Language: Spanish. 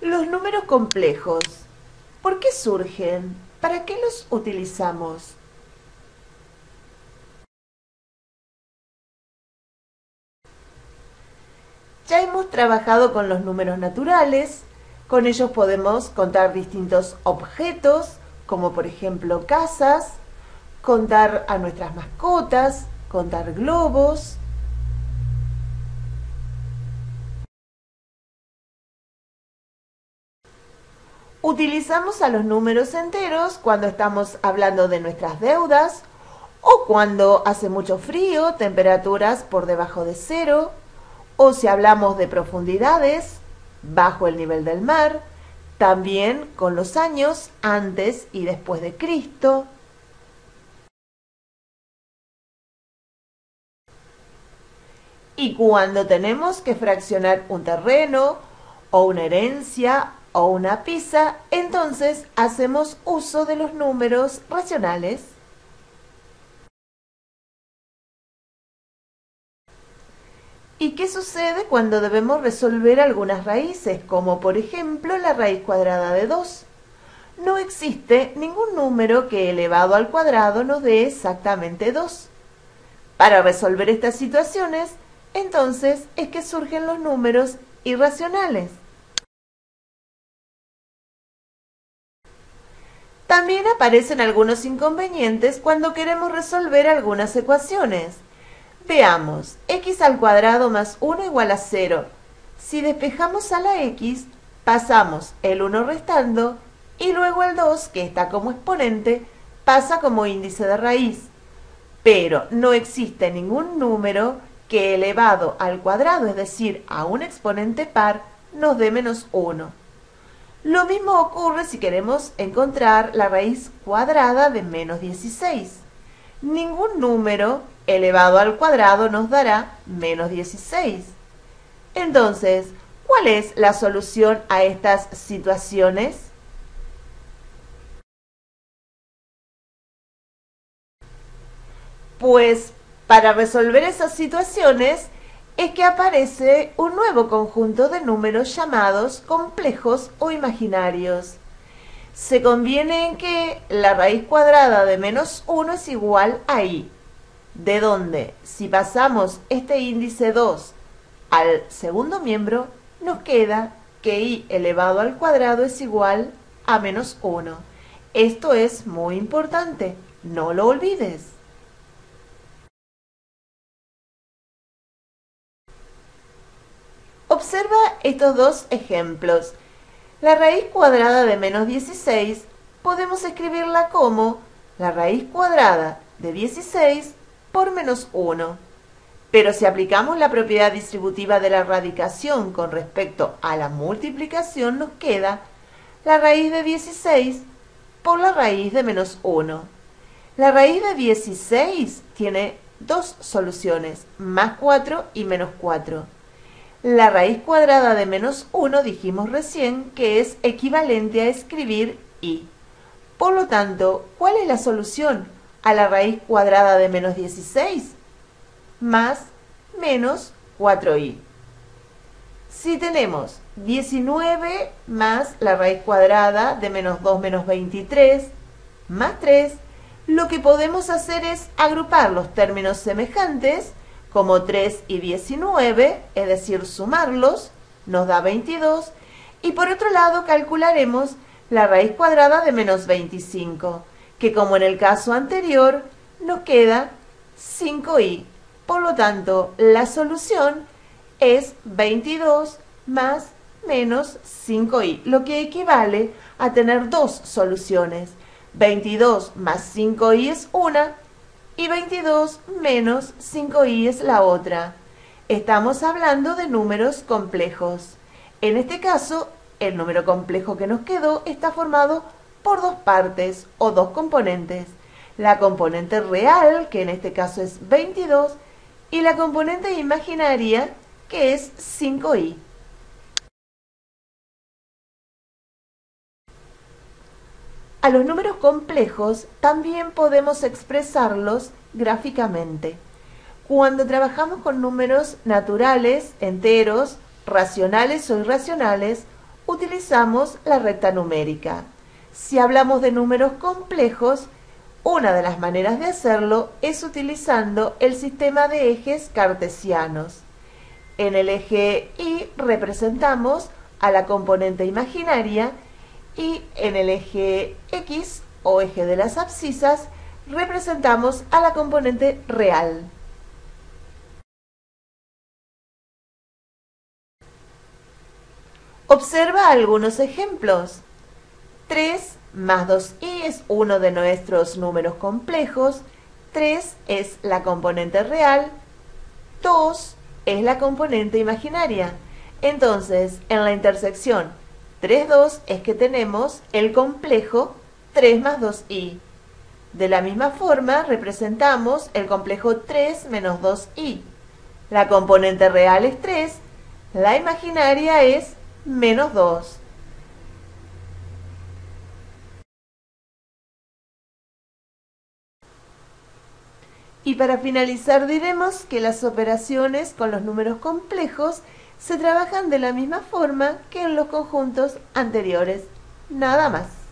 Los números complejos. ¿Por qué surgen? ¿Para qué los utilizamos? Ya hemos trabajado con los números naturales. Con ellos podemos contar distintos objetos, como por ejemplo casas, contar a nuestras mascotas, contar globos. Utilizamos a los números enteros cuando estamos hablando de nuestras deudas o cuando hace mucho frío, temperaturas por debajo de cero, o si hablamos de profundidades bajo el nivel del mar, también con los años antes y después de Cristo. Y cuando tenemos que fraccionar un terreno o una herencia o una pizza, entonces hacemos uso de los números racionales. ¿Y qué sucede cuando debemos resolver algunas raíces, como por ejemplo la raíz cuadrada de 2? No existe ningún número que elevado al cuadrado nos dé exactamente 2. Para resolver estas situaciones, entonces es que surgen los números irracionales. También aparecen algunos inconvenientes cuando queremos resolver algunas ecuaciones. Veamos, x al cuadrado más 1 igual a 0. Si despejamos a la x, pasamos el 1 restando y luego el 2, que está como exponente, pasa como índice de raíz. Pero no existe ningún número que elevado al cuadrado, es decir, a un exponente par, nos dé menos 1. Lo mismo ocurre si queremos encontrar la raíz cuadrada de menos 16. Ningún número elevado al cuadrado nos dará menos 16. Entonces, ¿cuál es la solución a estas situaciones? Pues para resolver esas situaciones es que aparece un nuevo conjunto de números llamados complejos o imaginarios. Se conviene en que la raíz cuadrada de menos 1 es igual a i, de donde, si pasamos este índice 2 al segundo miembro, nos queda que i elevado al cuadrado es igual a menos 1. Esto es muy importante, no lo olvides. Observa estos dos ejemplos. La raíz cuadrada de menos 16 podemos escribirla como la raíz cuadrada de 16 por menos 1. Pero si aplicamos la propiedad distributiva de la radicación con respecto a la multiplicación, nos queda la raíz de 16 por la raíz de menos 1. La raíz de 16 tiene dos soluciones, más 4 y menos 4. La raíz cuadrada de menos 1 dijimos recién que es equivalente a escribir i. Por lo tanto, ¿cuál es la solución a la raíz cuadrada de menos 16? Más menos 4i. Si tenemos 19 más la raíz cuadrada de menos 2 menos 23 más 3, lo que podemos hacer es agrupar los términos semejantes como 3 y 19, es decir, sumarlos, nos da 22, y por otro lado calcularemos la raíz cuadrada de menos 25, que como en el caso anterior, nos queda 5i. Por lo tanto, la solución es 22 más menos 5i, lo que equivale a tener dos soluciones. 22 más 5i es una, y 22 menos 5i es la otra. Estamos hablando de números complejos. En este caso, el número complejo que nos quedó está formado por dos partes o dos componentes. La componente real, que en este caso es 22, y la componente imaginaria, que es 5i. A los números complejos también podemos expresarlos gráficamente. Cuando trabajamos con números naturales, enteros, racionales o irracionales, utilizamos la recta numérica. Si hablamos de números complejos, una de las maneras de hacerlo es utilizando el sistema de ejes cartesianos. En el eje Y representamos a la componente imaginaria y en el eje X o eje de las abscisas representamos a la componente real. Observa algunos ejemplos. 3 más 2i es uno de nuestros números complejos, 3 es la componente real, 2 es la componente imaginaria. Entonces, en la intersección 3, 2 es que tenemos el complejo 3 más 2i. De la misma forma, representamos el complejo 3 menos 2i. La componente real es 3, la imaginaria es menos 2. Y para finalizar diremos que las operaciones con los números complejos se trabajan de la misma forma que en los conjuntos anteriores. Nada más.